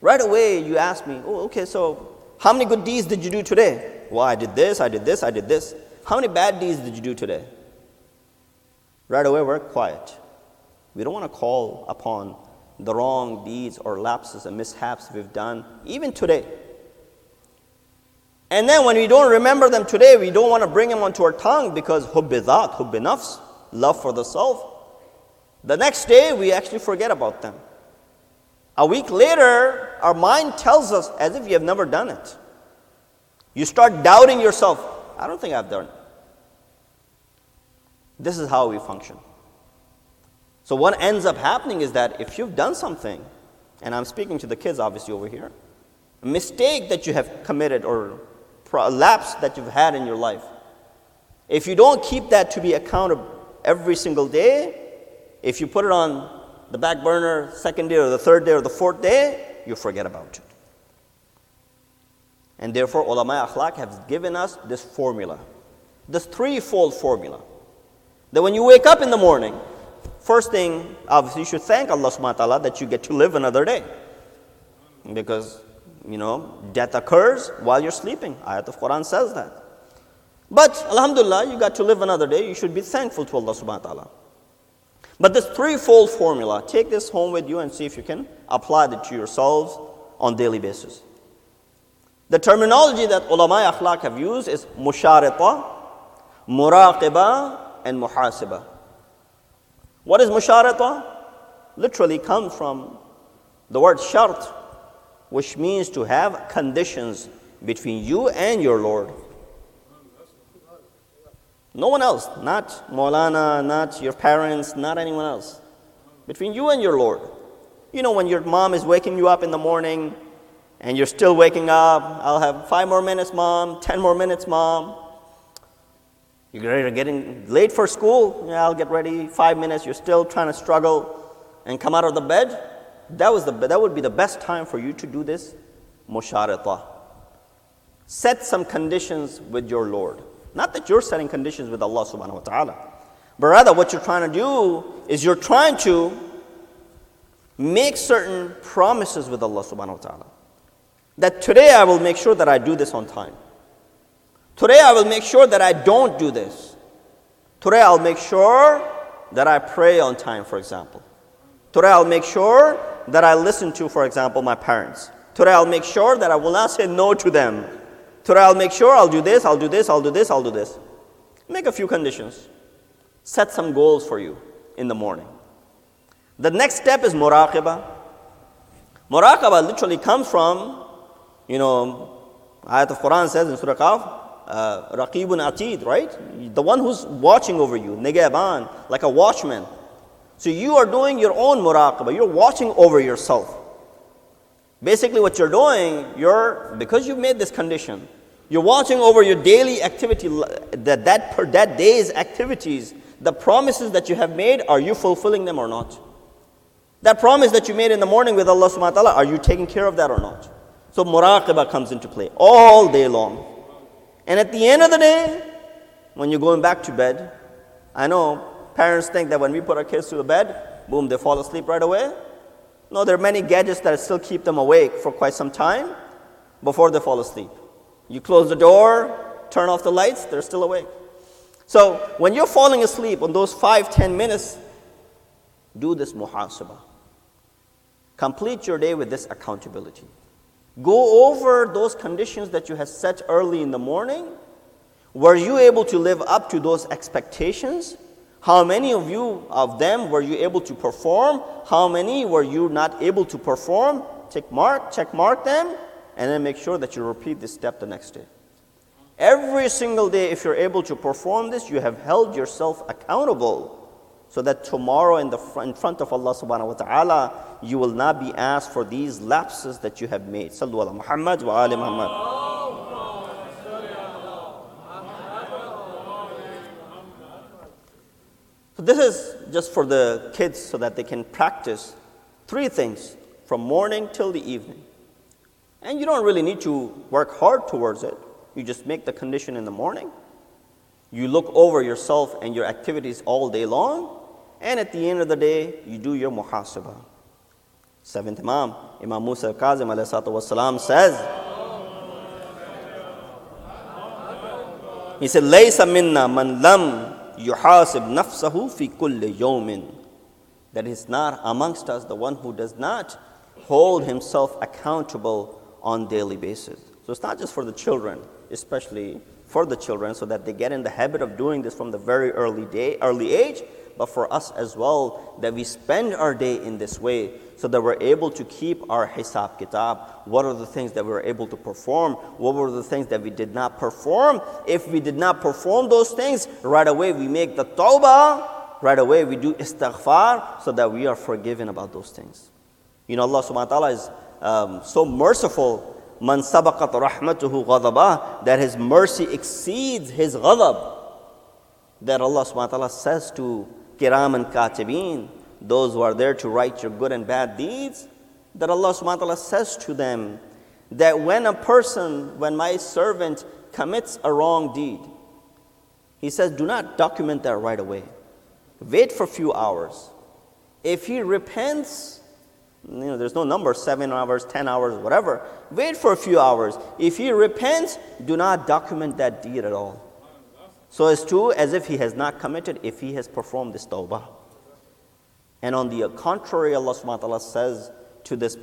Right away you ask me, okay, so how many good deeds did you do today? Well, I did this, I did this, I did this. How many bad deeds did you do today? Right away we're quiet. We don't want to call upon the wrong deeds or lapses and mishaps we've done, even today. And then when we don't remember them today, we don't want to bring them onto our tongue because hubb dhat, hubb nafs, love for the self. The next day, we actually forget about them. A week later, our mind tells us as if you have never done it. You start doubting yourself. I don't think I've done it. This is how we function. So what ends up happening is that if you've done something, and I'm speaking to the kids obviously over here, a mistake that you have committed or a lapse that you've had in your life, if you don't keep that to be accounted every single day, if you put it on the back burner, second day or the third day or the fourth day, you forget about it. And therefore, ulama akhlaq have given us this formula, this threefold formula, that when you wake up in the morning, first thing, obviously, you should thank Allah subhanahu wa ta'ala that you get to live another day. Because, death occurs while you're sleeping. Ayat of Quran says that. But, alhamdulillah, you got to live another day. You should be thankful to Allah subhanahu wa ta'ala. But this threefold formula, take this home with you and see if you can apply it to yourselves on a daily basis. The terminology that ulama akhlaq have used is musharita, muraqiba, and muhasiba. What is musharita? Literally comes from the word shart, which means to have conditions between you and your Lord. No one else, not Maulana, not your parents, not anyone else. Between you and your Lord. When your mom is waking you up in the morning and you're still waking up, I'll have 5 more minutes, mom, 10 more minutes, mom. You're getting late for school, I'll get ready, 5 minutes, you're still trying to struggle and come out of the bed. That would be the best time for you to do this musharita. Set some conditions with your Lord. Not that you're setting conditions with Allah subhanahu wa ta'ala, but rather what you're trying to do is you're trying to make certain promises with Allah subhanahu wa ta'ala. That today I will make sure that I do this on time. Today I will make sure that I don't do this. Today I'll make sure that I pray on time, for example. Today I'll make sure that I listen to, for example, my parents. Today I'll make sure that I will not say no to them. Today I'll make sure I'll do this, I'll do this, I'll do this, I'll do this. Make a few conditions. Set some goals for you in the morning. The next step is muraqabah. Muraqabah literally comes from, ayat of Quran says in Surah Qaf, Raqibun Atid, right? The one who's watching over you, Nigaban, like a watchman. So you are doing your own muraqabah. You're watching over yourself. Basically what you're doing, because you've made this condition, you're watching over your daily activity, that day's activities, the promises that you have made, are you fulfilling them or not? That promise that you made in the morning with Allah subhanahu wa ta'ala, are you taking care of that or not? So muraqabah comes into play all day long. And at the end of the day, when you're going back to bed, I know parents think that when we put our kids to the bed, boom, they fall asleep right away. No, there are many gadgets that still keep them awake for quite some time before they fall asleep. You close the door, turn off the lights, they're still awake. So when you're falling asleep on those 5-10 minutes, do this muhasabah. Complete your day with this accountability. Go over those conditions that you have set early in the morning. Were you able to live up to those expectations? How many of them were you able to perform? How many were you not able to perform? Check mark them, and then make sure that you repeat this step the next day. Every single day, if you're able to perform this, you have held yourself accountable, so that tomorrow in front of Allah subhanahu wa ta'ala, you will not be asked for these lapses that you have made. Sallu ala Muhammad wa ali Muhammad. So this is just for the kids so that they can practice 3 things from morning till the evening. And you don't really need to work hard towards it. You just make the condition in the morning. You look over yourself and your activities all day long. And at the end of the day, you do your muhasabah. 7th Imam Musa al-Kazim alayhi salatu wasalam says, he said, "Laysa minna man lam yuhasib nafsahu fi kulli yawmin." That is not amongst us the one who does not hold himself accountable on daily basis. So it's not just for the children, especially for the children, so that they get in the habit of doing this from the very early age, but for us as well, that we spend our day in this way, so that we're able to keep our hisab kitab. What are the things that we were able to perform? What were the things that we did not perform? If we did not perform those things, right away we make the tawbah, right away we do istighfar, so that we are forgiven about those things. You know, Allah subhanahu wa ta'ala is so merciful. Man sabaqat rahmatuhu ghadabah, that His mercy exceeds His ghadab. That Allah subhanahu wa ta'ala says to Kiraman Katibin, those who are there to write your good and bad deeds, that Allah subhanahu wa ta'ala says to them that when my servant commits a wrong deed, He says, do not document that right away. Wait for a few hours. If he repents, there's no number, 7 hours, 10 hours, whatever. Wait for a few hours. If he repents, do not document that deed at all. So as if he has not committed, if he has performed this tawbah. And on the contrary, Allah subhanahu wa ta'ala says to this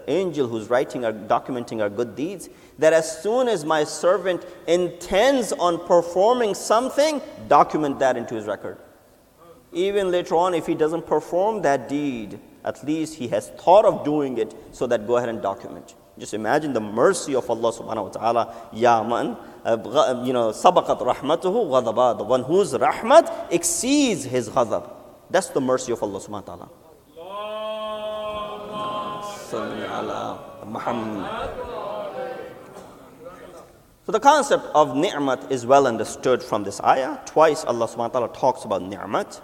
angel who's documenting our good deeds, that as soon as my servant intends on performing something, document that into his record. Even later on, if he doesn't perform that deed, at least he has thought of doing it, so that go ahead and document. Just imagine the mercy of Allah subhanahu wa ta'ala. Ya man, sabaqat rahmatuhu ghadaba, the one whose rahmat exceeds his ghadab. That's the mercy of Allah subhanahu wa ta'ala. Salli ala Muhammad. So the concept of ni'mat is well understood from this ayah. Twice Allah subhanahu wa ta'ala talks about ni'mat.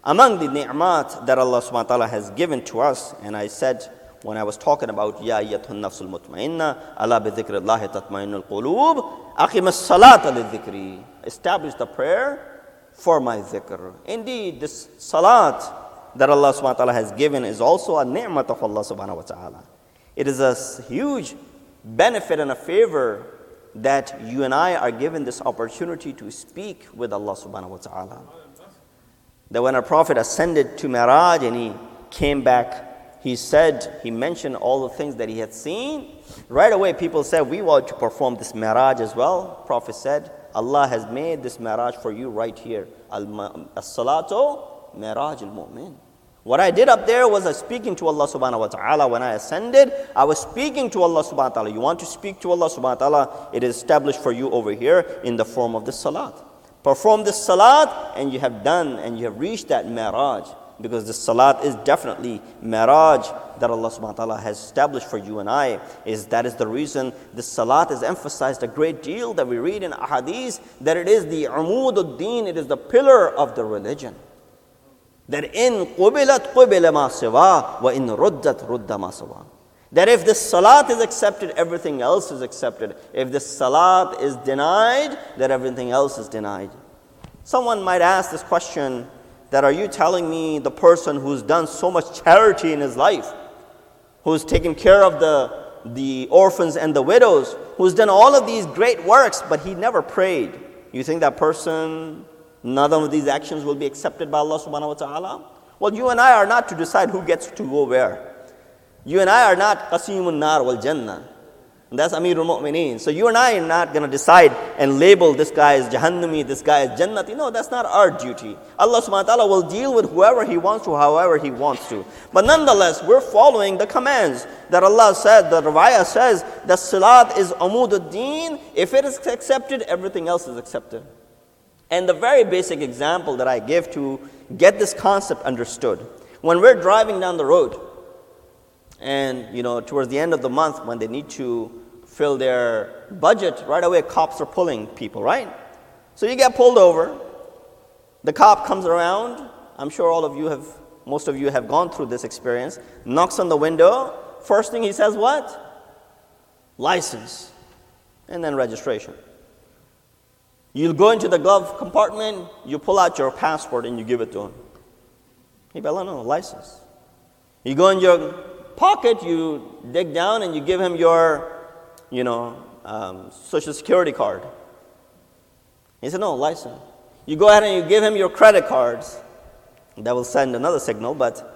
Among the ni'mat that Allah subhanahu wa ta'ala has given to us, and I said when I was talking about Ya ayyatuhan nafsul mutma'inna, ala bi dhikrillahi tatma'innul qulub, aqim as-salata li-dhikri. Establish the prayer for my dhikr. Indeed, this salat that Allah subhanahu wa ta'ala has given is also a ni'mat of Allah subhanahu wa ta'ala. It is a huge benefit and a favor that you and I are given this opportunity to speak with Allah subhanahu wa ta'ala. That when our Prophet ascended to Mi'raj and he came back, he mentioned all the things that he had seen. Right away people said, we want to perform this Mi'raj as well. Prophet said, Allah has made this Mi'raj for you right here. As-salatu Mi'raj al-mu'min. What I did up there was I speaking to Allah subhanahu wa ta'ala. When I ascended, I was speaking to Allah subhanahu wa ta'ala. You want to speak to Allah subhanahu wa ta'ala, it is established for you over here in the form of the salat. Perform this salat and you have done and you have reached that mi'raj. Because the salat is definitely mi'raj that Allah subhanahu wa ta'ala has established for you and I. That is the reason the salat is emphasized a great deal that we read in ahadith, that it is the umud ad-din, it is the pillar of the religion. That in qubilat qubila ma siwa wa in ruddat rudda ma siwa. That if this salat is accepted, everything else is accepted. If this salat is denied, then everything else is denied. Someone might ask this question, that are you telling me the person who's done so much charity in his life, who's taken care of the orphans and the widows, who's done all of these great works, but he never prayed, you think that person, none of these actions will be accepted by Allah subhanahu wa ta'ala? Well, you and I are not to decide who gets to go where. You and I are not Qasimun Nar wal Jannah. That's Amirul Mu'mineen. So you and I are not going to decide and label this guy as Jahannami, this guy as Jannati. No, that's not our duty. Allah subhanahu wa ta'ala will deal with whoever He wants to, however He wants to. But nonetheless, we're following the commands that Allah said, the Riwayah says, that salat is amud ad-din. If it is accepted, everything else is accepted. And the very basic example that I give to get this concept understood, when we're driving down the road, and towards the end of the month when they need to fill their budget, right away cops are pulling people, right? So you get pulled over, the cop comes around, I'm sure most of you have gone through this experience, knocks on the window, first thing he says what? License, and then registration. You'll go into the glove compartment, you pull out your passport and you give it to him. He goes, no, license. You go in your pocket, you dig down and you give him your, social security card. He said, no, license. You go ahead and you give him your credit cards. That will send another signal, but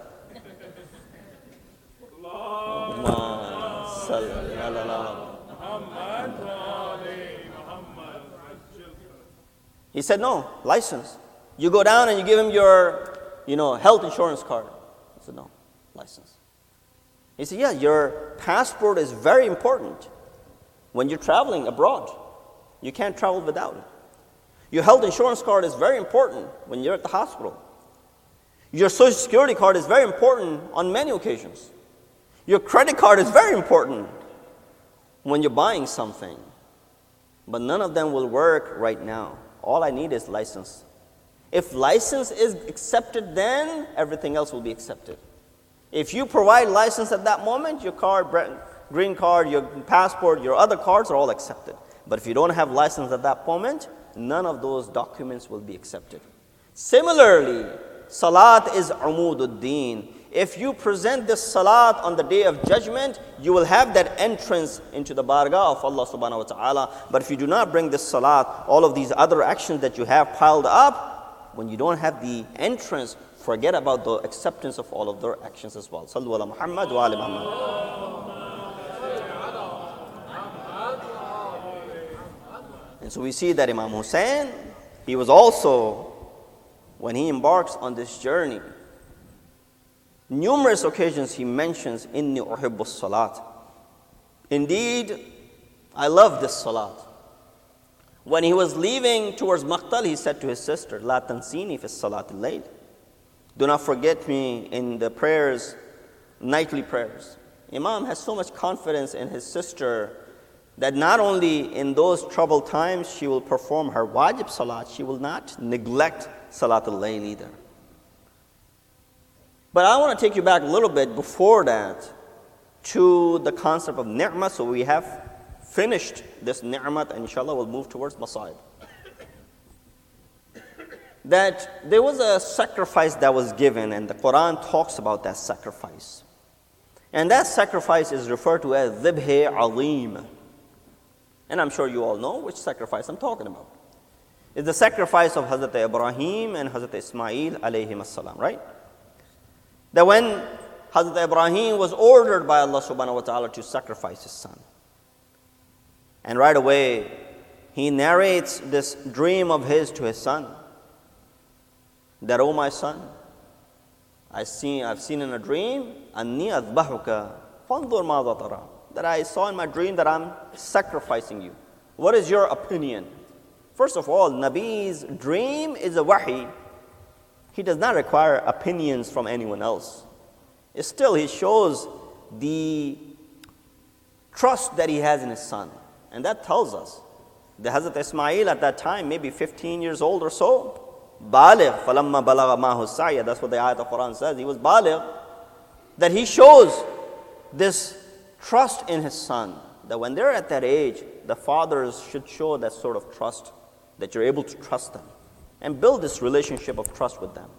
he said, no, license. You go down and you give him your, health insurance card. He said, no, license. He said, yeah, your passport is very important when you're traveling abroad. You can't travel without it. Your health insurance card is very important when you're at the hospital. Your social security card is very important on many occasions. Your credit card is very important when you're buying something. But none of them will work right now. All I need is license. If license is accepted, then everything else will be accepted. If you provide license at that moment, your card, green card, your passport, your other cards are all accepted. But if you don't have license at that moment, none of those documents will be accepted. Similarly, salat is umud ad-din. If you present this salat on the day of judgment, you will have that entrance into the bargah of Allah subhanahu wa ta'ala. But if you do not bring this salat, all of these other actions that you have piled up, when you don't have the entrance, forget about the acceptance of all of their actions as well. Sallu ala Muhammad wa ali Muhammad. And so we see that Imam Hussein, he was also, when he embarks on this journey, numerous occasions he mentions, Inni uhibbu salat. Indeed, I love this salat. When he was leaving towards Maqtal, he said to his sister, La tansini fi salat al-layl. Do not forget me in the prayers, nightly prayers. Imam has so much confidence in his sister that not only in those troubled times she will perform her wajib salat, she will not neglect salat al-layl either. But I want to take you back a little bit before that to the concept of ni'mah. So we have finished this ni'mat, and inshallah we'll move towards masaib. That there was a sacrifice that was given, and the Quran talks about that sacrifice. And that sacrifice is referred to as dhibh alim. And I'm sure you all know which sacrifice I'm talking about. It's the sacrifice of Hazrat Ibrahim and Hazrat Ismail alayhim as-salam, right? That when Hazrat Ibrahim was ordered by Allah subhanahu wa ta'ala to sacrifice his son. And right away, he narrates this dream of his to his son. That, oh my son, I've seen in a dream, أَنِّي أَذْبَحُكَ فَانْظُرْ مَاذَا تَرَى, that I saw in my dream that I'm sacrificing you. What is your opinion? First of all, Nabi's dream is a wahi. He does not require opinions from anyone else. Still, he shows the trust that he has in his son. And that tells us that Hazrat Ismail at that time, maybe 15 years old or so, baligh, falamma balagha ma'ahu as-sa'ya, that's what the ayat of Quran says. He was baligh. That he shows this trust in his son. That when they're at that age, the fathers should show that sort of trust, that you're able to trust them and build this relationship of trust with them.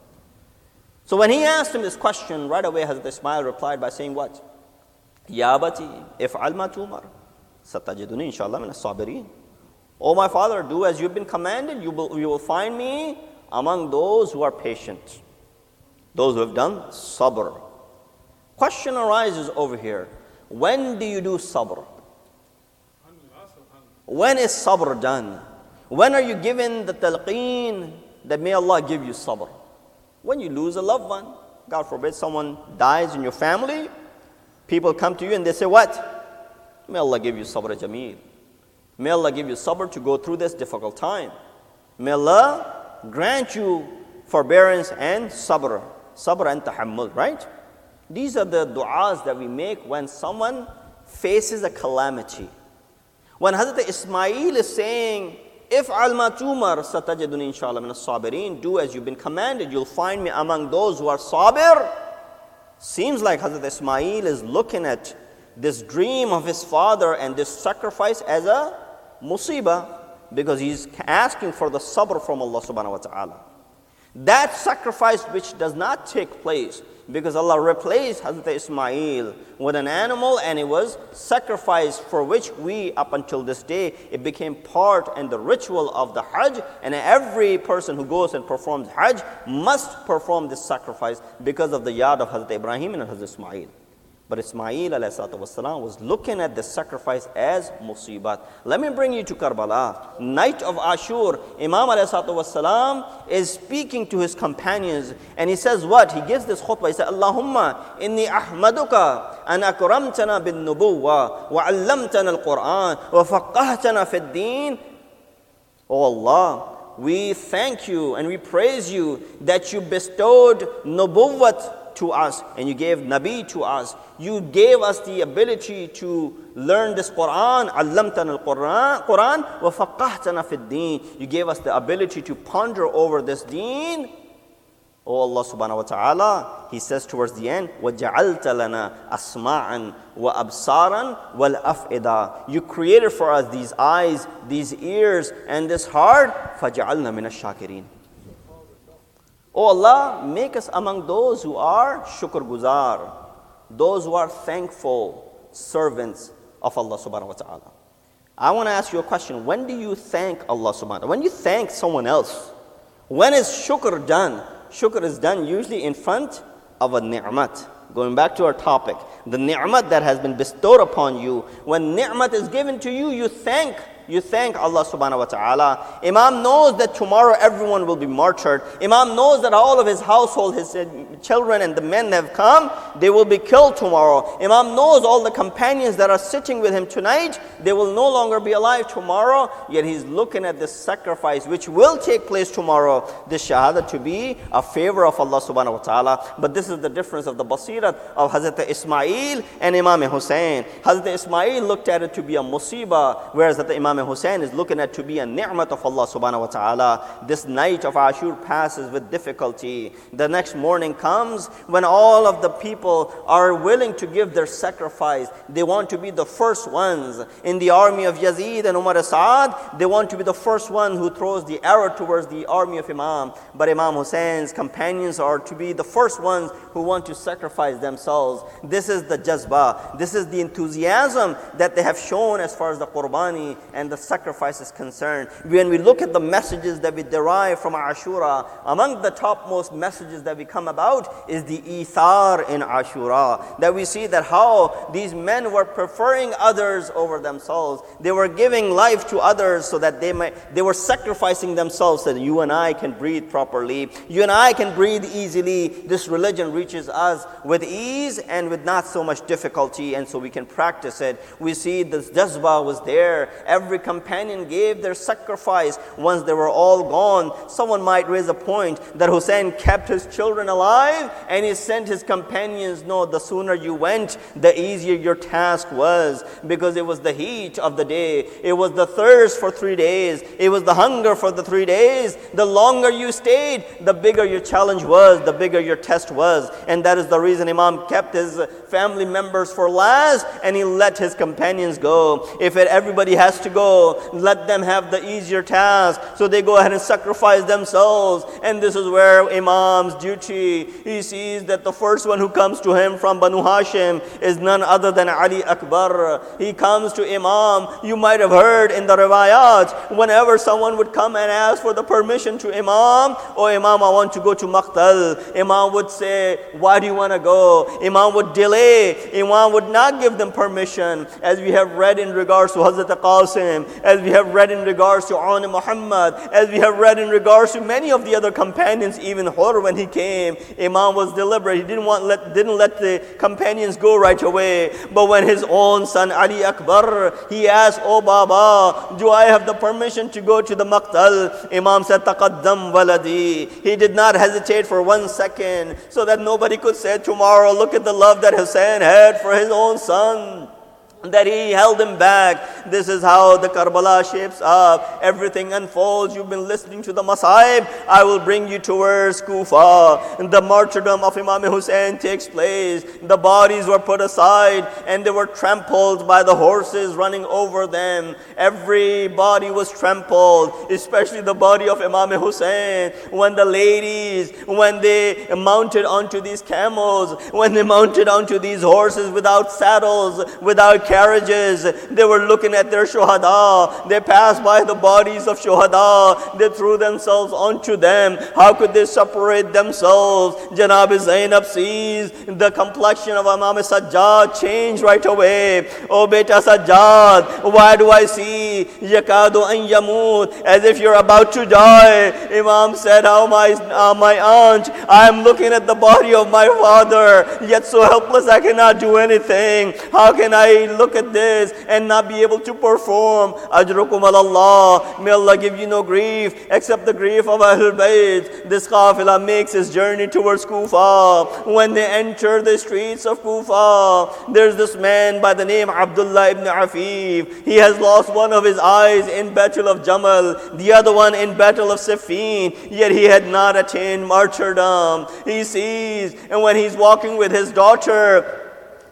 So when he asked him this question, right away Hazrat Ismail replied by saying what? Ya abati, if'al ma tu'mar, satajiduni inshallah min as-sabirin. Oh my father, do as you've been commanded, you will find me among those who are patient, those who have done sabr. Question arises over here. When do you do sabr? When is sabr done? When are you given the talqeen that may Allah give you sabr? When you lose a loved one. God forbid someone dies in your family. People come to you and they say what? May Allah give you sabr jameel. May Allah give you sabr to go through this difficult time. May Allah grant you forbearance and sabr. Sabr and tahammul, right? These are the du'as that we make when someone faces a calamity. When Hazrat Ismail is saying, if'al ma tumar satajiduni inshallah min as-sabirin, do as you've been commanded, you'll find me among those who are sabir. Seems like Hazrat Ismail is looking at this dream of his father and this sacrifice as a musibah, because he's asking for the sabr from Allah subhanahu wa ta'ala. That sacrifice which does not take place, because Allah replaced Hazrat Ismail with an animal and it was sacrificed, for which we, up until this day, it became part and the ritual of the Hajj, and every person who goes and performs Hajj must perform this sacrifice because of the yad of Hazrat Ibrahim and Hazrat Ismail. But Ismail ﷺ was looking at the sacrifice as musibat. Let me bring you to Karbala. Night of Ashur, Imam ﷺ is speaking to his companions, and he says what? He gives this khutbah. He says, Allahumma inni ahmaduka an akramtana bin nubuwwa wa allamtana al-Quran wa faqqahtana fid din. Oh Allah, we thank you and we praise you that you bestowed nubuwwat to us and you gave Nabi to us. You gave us the ability to learn this Quran. Allamtana al-Quran wa faqqahtana fid din. You gave us the ability to ponder over this deen. Oh Allah subhanahu wa ta'ala, He says towards the end, وَجَعَلْتَ لَنَا أَسْمَاعًا وَأَبْصَارًا وَالْأَفْئِدَةً. You created for us these eyes, these ears, and this heart. فَجَعَلْنَا مِنَ الشَّاكِرِينَ. Oh Allah, make us among those who are shukr guzar, those who are thankful servants of Allah subhanahu wa ta'ala. I want to ask you a question. When do you thank Allah subhanahu wa ta'ala? When you thank someone else, when is shukr done? Shukr is done usually in front of a ni'mat. Going back to our topic, the ni'mat that has been bestowed upon you. When ni'mat is given to you, you thank Allah subhanahu wa ta'ala. Imam knows that tomorrow everyone will be martyred. Imam knows that all of his household, his children and the men have come, they will be killed tomorrow. Imam knows all the companions that are sitting with him tonight, they will no longer be alive tomorrow. Yet he's looking at this sacrifice which will take place tomorrow, this shahada, to be a favor of Allah subhanahu wa ta'ala. But this is the difference of the basirat of Hazrat Ismail and Imam Hussein. Hazrat Ismail looked at it to be a musibah, whereas Hazrat Imam Hussein is looking at to be a ni'mat of Allah subhanahu wa ta'ala. This night of Ashur passes with difficulty. The next morning comes when all of the people are willing to give their sacrifice. They want to be the first ones. In the army of Yazid and Umar Sa'ad, they want to be the first one who throws the arrow towards the army of Imam. But Imam Hussein's companions are to be the first ones who want to sacrifice themselves. This is the jazba. This is the enthusiasm that they have shown as far as the qurbani and the sacrifice is concerned. When we look at the messages that we derive from Ashura, among the topmost messages that we come about is the ithar in Ashura. That we see that how these men were preferring others over themselves. They were giving life to others so that they were sacrificing themselves so that you and I can breathe properly. You and I can breathe easily. This religion reaches us with ease and with not so much difficulty, and so we can practice it. We see this jazba was there. Every companion gave their sacrifice. Once they were all gone, someone might raise a point that Hussein kept his children alive and he sent his companions. No, the sooner you went, the easier your task was, because it was the heat of the day. It was the thirst for 3 days. It was the hunger for the 3 days. The longer you stayed, the bigger your challenge was, the bigger your test was. And that is the reason Imam kept his family members for last and he let his companions go. If everybody has to go, let them have the easier task. So they go ahead and sacrifice themselves. And this is where Imam's duty. He sees that the first one who comes to him from Banu Hashim is none other than Ali Akbar. He comes to Imam. You might have heard in the riwayat, whenever someone would come and ask for the permission to Imam, oh Imam, I want to go to Maqtal. Imam would say, why do you want to go? Imam would delay. Imam would not give them permission, as we have read in regards to Hazrat Qasim, as we have read in regards to Aun Muhammad, as we have read in regards to many of the other companions. Even Hur, when he came, Imam was deliberate. He didn't let the companions go right away. But when his own son Ali Akbar, he asked, oh Baba, do I have the permission to go to the Maqtal? Imam said, Taqaddam waladi. He did not hesitate for 1 second, so that nobody could say tomorrow, look at the love that Hussein had for his own son, that he held him back. This is how the Karbala shapes up. Everything unfolds. You've been listening to the Masaib. I will bring you towards Kufa. And the martyrdom of Imam Hussein takes place. The bodies were put aside and they were trampled by the horses running over them. Every body was trampled, especially the body of Imam Hussein. When the ladies, when they mounted onto these camels, when they mounted onto these horses without saddles, without carriages, they were looking at their shuhada. They passed by the bodies of shuhada. They threw themselves onto them. How could they separate themselves? Janab Zainab sees the complexion of Imam Sajjad change right away. Oh beta Sajjad, why do I see yakadu an yamut, as if you're about to die? Imam said, oh my aunt, I am looking at the body of my father, yet so helpless I cannot do anything. How can I look at this and not be able to perform? Ajrukum Allah. May Allah give you no grief except the grief of Ahlul Bayt. This qafilah makes its journey towards Kufa. When they enter the streets of Kufa, there's this man by the name Abdullah ibn Afif. He has lost one of his eyes in battle of Jamal, the other one in battle of Siffin, yet he had not attained martyrdom. He sees, and when he's walking with his daughter,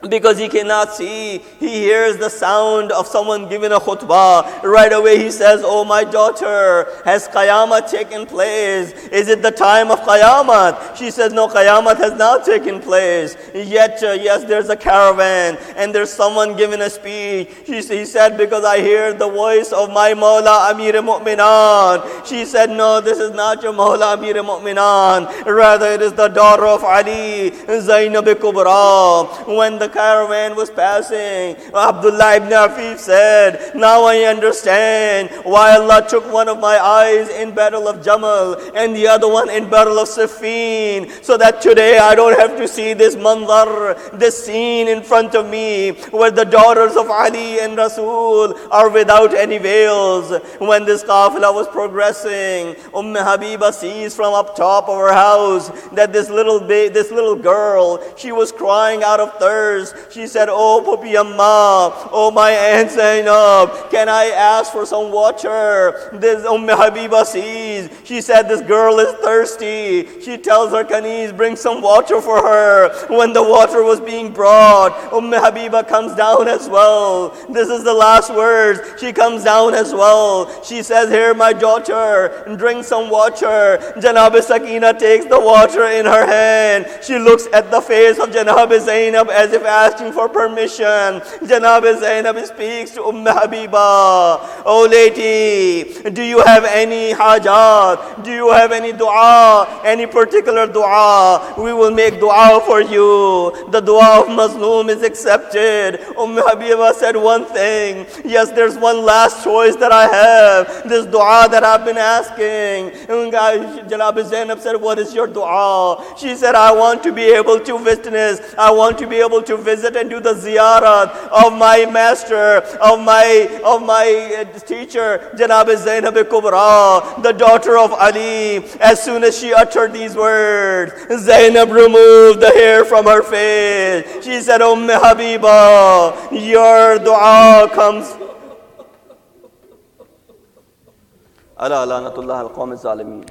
because he cannot see, he hears the sound of someone giving a khutbah. Right away he says, oh my daughter, has Qiyamah taken place? Is it the time of Qiyamah? She says, no, Qiyamah has not taken place. Yet, yes, there's a caravan and there's someone giving a speech. He said, because I hear the voice of my Mawla Amir Mu'minan. She said, no, this is not your Mawla Amir Mu'minan. Rather, it is the daughter of Ali, Zainab Kubra. When the caravan was passing, Abdullah ibn Afif said, now I understand why Allah took one of my eyes in battle of Jamal and the other one in battle of Siffin, so that today I don't have to see this manzar, this scene in front of me where the daughters of Ali and Rasul are without any veils. When this qafilah was progressing, Habiba sees from up top of her house that this little girl, she was crying out of thirst. She said, oh Pupi Amma, oh my Aunt Zainab, can I ask for some water? This Habiba sees. She said, this girl is thirsty. She tells her Kanis, bring some water for her. When the water was being brought, Habiba comes down as well. This is the last words. She comes down as well. She says, here my daughter, drink some water. Janab Sakina takes the water in her hand. She looks at the face of Janab Zainab as if asking for permission. Janab Zainab speaks to Habiba. Oh lady, do you have any hajat? Do you have any dua? Any particular dua? We will make dua for you. The dua of Mazloom is accepted. Habiba said one thing. Yes, there's one last choice that I have. This dua that I've been asking. Janab Zainab said, what is your dua? She said, I want to be able to witness. I want to be able to visit and do the ziyarat of my master, of my teacher, Janab Zainab Kubra, the daughter of Ali. As soon as she uttered these words, Zainab removed the hair from her face. She said, Habiba, your dua comes. Ala lanatullah al-qawm al-zalimin.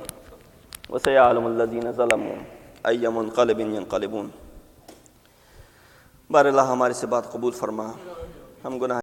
Wa sayalamu alladhina zalamu ayya munqalibin yanqalibun. बार अल्लाह हमारी से बात कबूल फरमा। हम गुनाह